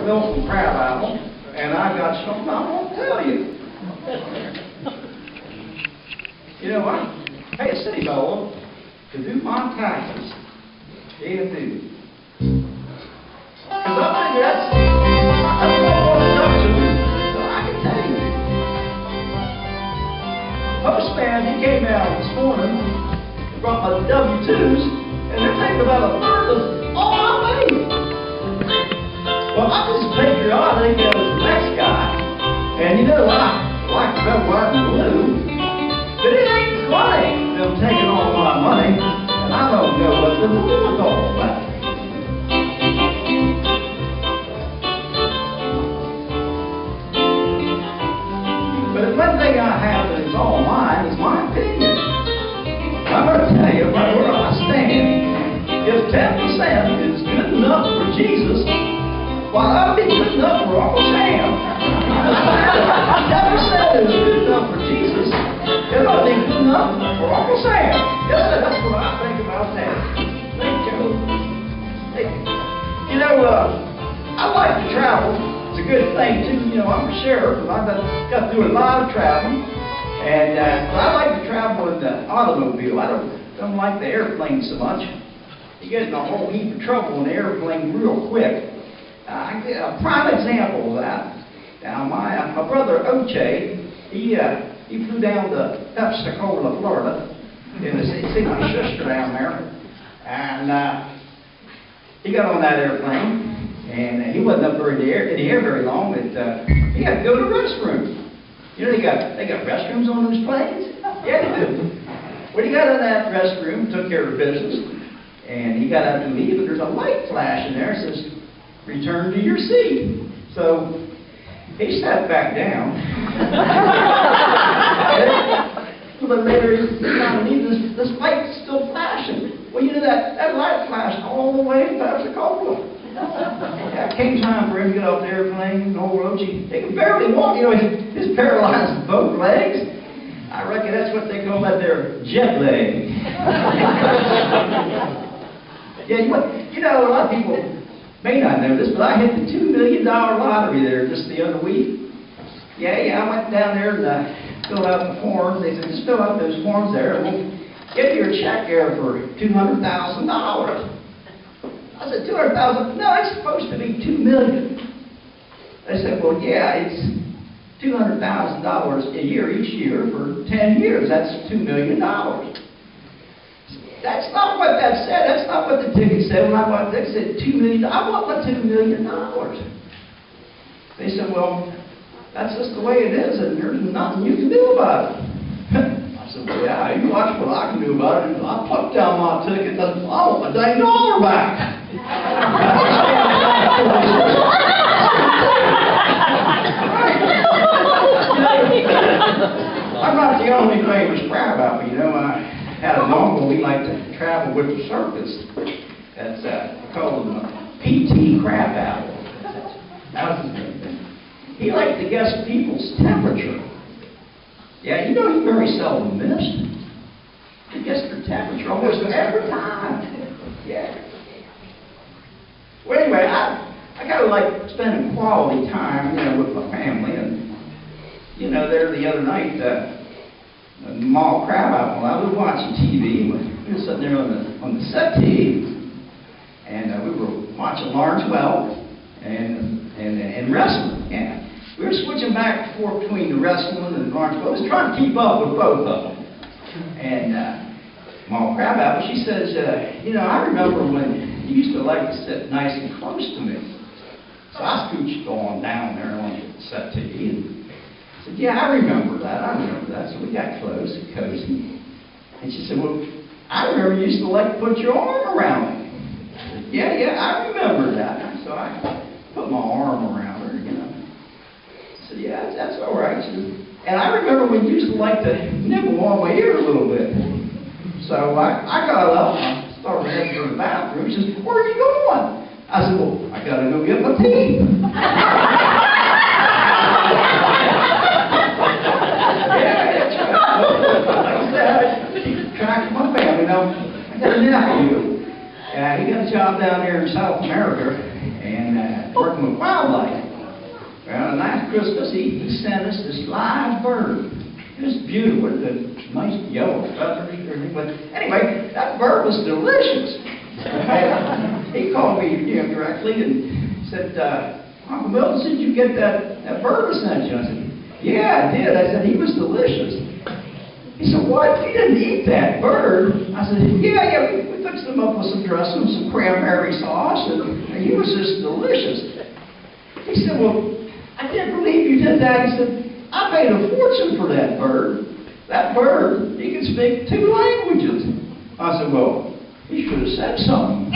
milk and crab apple, and I got something I won't tell you. You know, I pay a city fellow to do my taxes. Yeah, do. Because I figure that's what I'm deduction, so I can tell you. Postman, he came out this morning and brought my W-2s, and they're taking about a third of all my money. Well, I'm just patriotic as the next guy, and you know, I like red, white, and blue, but it ain't funny, them taking all my money, and I don't know what the blue is all about. But one thing I have that is all mine is my opinion. I'm going to tell you right where I stand. If 10% is good enough for Jesus, well, that would be good enough for Uncle Sam. If 10% is good enough for Jesus, it ought to be good enough for Uncle Sam. Yes, sir, that's what I think about that. Thank you. Thank you. You know, I like to travel. It's a good thing, too. You know, I'm a sheriff, and I've got to do a lot of traveling. And I like to travel in the automobile. I don't like the airplane so much. You get in a whole heap of trouble in the airplane real quick. I get a prime example of that. Now, my brother O.J., he flew down to Pensacola, Florida, and to see my sister down there. And he got on that airplane. And he wasn't up in the air very long, but he had to go to the restroom. You know, they got restrooms on those planes? Yeah, they do. When he got in that restroom, took care of business, and he got out to leave, but there's a light flash in there that says, "Return to your seat." So he sat back down. But later, he found this light's still flashing. Well, you know, that light flashed all the way to Pensacola. Yeah, it came time for him to get off the airplane, and old Roachy, he could barely walk. You know, he's paralyzed both legs. I reckon that's what they call that there jet lag. Yeah, you know, a lot of people may not know this, but I hit the $2 million lottery there just the other week. Yeah, I went down there and filled out the forms. They said, just fill out those forms there, and we'll give you a check there for $200,000. I said, 200,000? No, it's supposed to be $2 million. They said, well, yeah, it's $200,000 a year each year for 10 years. That's $2 million. That's not what that said. That's not what the ticket said. When I bought it, they said $2 million. I want my $2 million. They said, well, that's just the way it is, and there's nothing you can do about it. I said, well, yeah, you watch what I can do about it. I put down my ticket. I want my dang dollar back. I'm not the only famous crab apple. You know, I had an uncle. We liked to travel with the circus. That's called him P.T. Crab apple. That was his name. He liked to guess people's temperature. Yeah, you know he very seldom missed. He guessed their temperature almost every time. Yeah. Well, anyway, I kind of like spending quality time, you know, with my family. And, you know, there the other night, Mall Crab Apple, I was watching TV. We were sitting there on the settee, and we were watching Lawrence Welk and wrestling. Yeah. We were switching back and forth between the wrestling and Lawrence Welk. I was trying to keep up with both of them. And Mall Crab Apple, she says, you know, I remember when you used to like to sit nice and close to me. So I scooched on down there on the settee and said, yeah, I remember that. So we got close and cozy. And she said, well, I remember you used to like to put your arm around me. I said, yeah, I remember that. So I put my arm around her, you know. I said, yeah, that's all right. She said, and I remember when you used to like to nibble on my ear a little bit. So I got up and I started heading to the bathroom. She says, where are you going? I said, well, I got to go get my teeth. Yeah, that's right. Like I said, I keep track of my family. Now, I got a nephew. He got a job down there in South America and working with wildlife. Christmas, he sent us this live bird. It was beautiful, with the nice yellow feathers and everything. But anyway, that bird was delicious. He called me directly and said, Uncle Milton, did you get that bird I sent you? I said, yeah, I did. I said, he was delicious. He said, what? You didn't eat that bird? I said, yeah, we fixed him up with some dressing and some cranberry sauce, and he was just delicious. He said, well, I can't believe you did that. He said, I paid a fortune for that bird. That bird, he can speak 2 languages. I said, well, he should have said something.